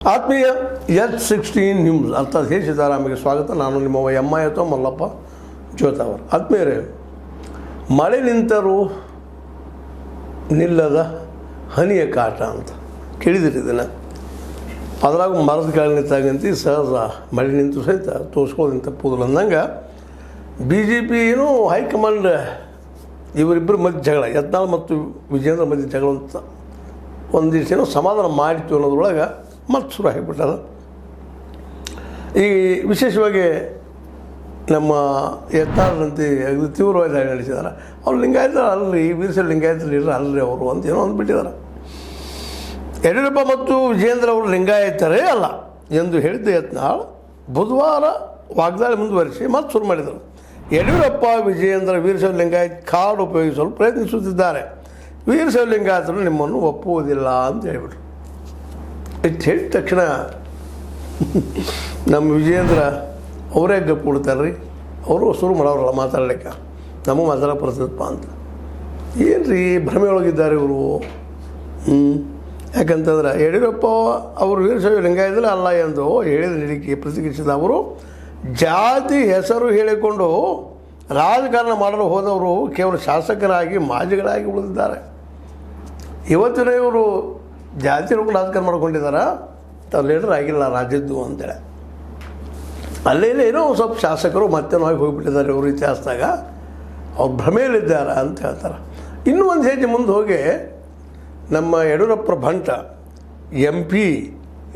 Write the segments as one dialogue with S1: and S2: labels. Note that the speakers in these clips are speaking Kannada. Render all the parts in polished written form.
S1: ಆತ್ಮೀಯ H16 ನ್ಯೂಸ್ ಅರ್ಥಾತ್ ಹೇ ಸೀತಾರಾಮಿಗೆ ಸ್ವಾಗತ. ನಾನು ನಿಮ್ಮ ಎಮ್ಮಾಯಿ ಅಥವಾ ಮಲ್ಲಪ್ಪ ಜೋತಾವರ್. ಆತ್ಮೀಯರೇ, ಮಳೆ ನಿಂತರೂ ನಿಲ್ಲದ ಹನಿಯ ಕಾಟ ಅಂತ ಕೇಳಿದಿರಿದ್ದೇನೆ. ಅದ್ರಾಗ ಮರದ ಕೆಳಗೆ ನಿಂತಾಗಂತ ಸಹಜ ಮಳೆ ನಿಂತು ಸಹಿತ ತೋರಿಸ್ಕೊಳ್ಳೋದು ತಪ್ಪುದಿಲ್ಲ ಅಂದಂಗೆ BJP ಏನು ಹೈಕಮಾಂಡ್ ಇವರಿಬ್ಬರ ಮಧ್ಯೆ ಜಗಳ, ಯತ್ನಾಳ್ ಮತ್ತು ವಿಜೇಂದ್ರ ಮಧ್ಯೆ ಜಗಳ ಅಂತ ಒಂದಿಷ್ಟು ಏನೋ ಸಮಾಧಾನ ಮಾಡಿತು ಅನ್ನೋದ್ರೊಳಗೆ ಮತ್ತೆ ಶುರು ಆಗಿಬಿಟ್ಟದ. ಈ ವಿಶೇಷವಾಗಿ ನಮ್ಮ ಯತ್ನಾಳಂತೆ ಅಗದಿ ತೀವ್ರವಾಗಿ ದಾಳಿ ನಡೆಸಿದ್ದಾರೆ. ಅವ್ರು ಲಿಂಗಾಯತರ ಅಲ್ರಿ, ವೀರಶೈವ ಲಿಂಗಾಯತರು ಇರ್ರ ಅಲ್ರಿ ಅವರು ಅಂತ ಏನೋ ಅಂದ್ಬಿಟ್ಟಿದ್ದಾರೆ. ಯಡಿಯೂರಪ್ಪ ಮತ್ತು ವಿಜೇಂದ್ರ ಅವರು ಲಿಂಗಾಯತರೇ ಅಲ್ಲ ಎಂದು ಹೇಳಿದ್ದ ಯತ್ನಾಳ್ ಬುಧವಾರ ವಾಗ್ದಾಳಿ ಮುಂದುವರಿಸಿ ಮತ್ತೆ ಶುರು ಮಾಡಿದರು. ಯಡಿಯೂರಪ್ಪ ವಿಜೇಂದ್ರ ವೀರಶೈವ ಲಿಂಗಾಯತ್ ಕಾರ್ಡ್ ಉಪಯೋಗಿಸಲು ಪ್ರಯತ್ನಿಸುತ್ತಿದ್ದಾರೆ, ವೀರಶೈವ ಲಿಂಗಾಯತರು ನಿಮ್ಮನ್ನು ಒಪ್ಪುವುದಿಲ್ಲ ಅಂತ ಹೇಳಿಬಿಟ್ರು. ಇಷ್ಟು ಹೇಳಿದ ತಕ್ಷಣ ನಮ್ಮ ವಿಜೇಂದ್ರ ಅವರೇ ಗಪ್ಪು ಕೊಡ್ತಾರೆ ರೀ. ಅವರು ಶುರು ಮಾಡೋರಲ್ಲ ಮಾತಾಡ್ಲಿಕ್ಕೆ, ನಮಗೆ ಮಾತಾಡೋ ಬರ್ತದಪ್ಪ ಅಂತ. ಏನು ರೀ ಭ್ರಮೆ ಒಳಗಿದ್ದಾರೆ ಇವರು. ಯಾಕಂತಂದ್ರೆ ಯಡಿಯೂರಪ್ಪ ಅವರು ವೀರಶೈವ ಲಿಂಗಾಯತರೇ ಅಲ್ಲ ಎಂದು ಹೇಳಿದ ಹೇಳಿಕೆ ಪ್ರತಿಕ್ರಿಯಿಸಿದ ಅವರು, ಜಾತಿ ಹೆಸರು ಹೇಳಿಕೊಂಡು ರಾಜಕಾರಣ ಮಾಡಲು ಹೋದವರು ಕೇವಲ ಶಾಸಕರಾಗಿ ಮಾಜಿಗಳಾಗಿ ಉಳಿದಿದ್ದಾರೆ. ಇವತ್ತಿನ ಇವರು ಜಾತಿ ನೋಡ್ಕೊಂಡು ರಾಜಕಾರಣ ಮಾಡ್ಕೊಂಡಿದ್ದಾರೆ, ತಾವು ಲೀಡರ್ ಆಗಿಲ್ಲ ರಾಜ್ಯದ್ದು ಅಂತೇಳಿ. ಅಲ್ಲೇ ಏನೋ ಸ್ವಲ್ಪ ಶಾಸಕರು ಮತ್ತೆ ಹೋಗಿಬಿಟ್ಟಿದ್ದಾರೆ ಇವರು ಇತಿಹಾಸದಾಗ, ಅವ್ರು ಭ್ರಮೆಯಲ್ಲಿದ್ದಾರೆ ಅಂತ ಹೇಳ್ತಾರೆ. ಇನ್ನೂ ಒಂದು ಹೆಜ್ಜೆ ಮುಂದೆ ಹೋಗಿ ನಮ್ಮ ಯಡಿಯೂರಪ್ಪರ ಬಂಟ MP,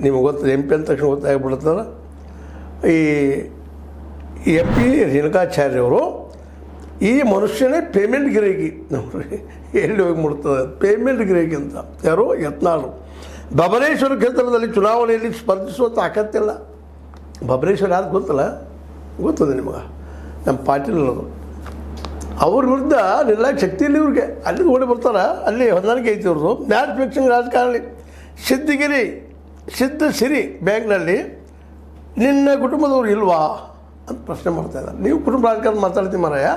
S1: ನಿಮಗೆ ಗೊತ್ತದೆ MP ಅಂದ ತಕ್ಷಣ ಗೊತ್ತಾಗ್ಬಿಡ್ತದ. ಈ MP ರೇಣುಕಾಚಾರ್ಯವರು ಈ ಮನುಷ್ಯನೇ ಪೇಮೆಂಟ್ ಗಿರಾಕಿ, ನೋಡ್ರಿ ಎಲ್ಲಿ ಹೋಗಿ ಮುಡ್ತದೆ ಪೇಮೆಂಟ್ ಗಿರಾಕಿ ಅಂತ. ಯಾರು? ಯತ್ನಾಳ್. ಬಬಲೇಶ್ವರ ಕ್ಷೇತ್ರದಲ್ಲಿ ಚುನಾವಣೆಯಲ್ಲಿ ಸ್ಪರ್ಧಿಸುವ ತಾಕತ್ತಿಲ್ಲ. ಬಬಲೇಶ್ವರ ಯಾರು ಗೊತ್ತಲ್ಲ, ಗೊತ್ತದೆ ನಿಮಗೆ, ನಮ್ಮ ಪಾಟೀಲ್ ಅವರು. ಅವ್ರ ವಿರುದ್ಧ ನಿಲ್ಲಕ್ಕೆ ಶಕ್ತಿ ಇಲ್ಲ ಇವ್ರಿಗೆ. ಅಲ್ಲಿ ಓಡಿ ಬರ್ತಾರೆ, ಅಲ್ಲಿ ಹೊಂದಾಣಿಕೆ ಐತಿ ಅವ್ರದ್ದು. ಮ್ಯಾಚ್ ಫಿಕ್ಸಿಂಗ್ ರಾಜಕಾರಣಿ ಸಿದ್ಧಸಿರಿ ಬ್ಯಾಂಕ್ನಲ್ಲಿ ನಿನ್ನ ಕುಟುಂಬದವ್ರು ಇಲ್ವಾ ಅಂತ ಪ್ರಶ್ನೆ ಮಾಡ್ತಾಯಿದ್ದಾರೆ. ನೀವು ಕುಟುಂಬ ರಾಜಕಾರಣ ಮಾತಾಡ್ತೀವಿ ಮಾರಾಯ.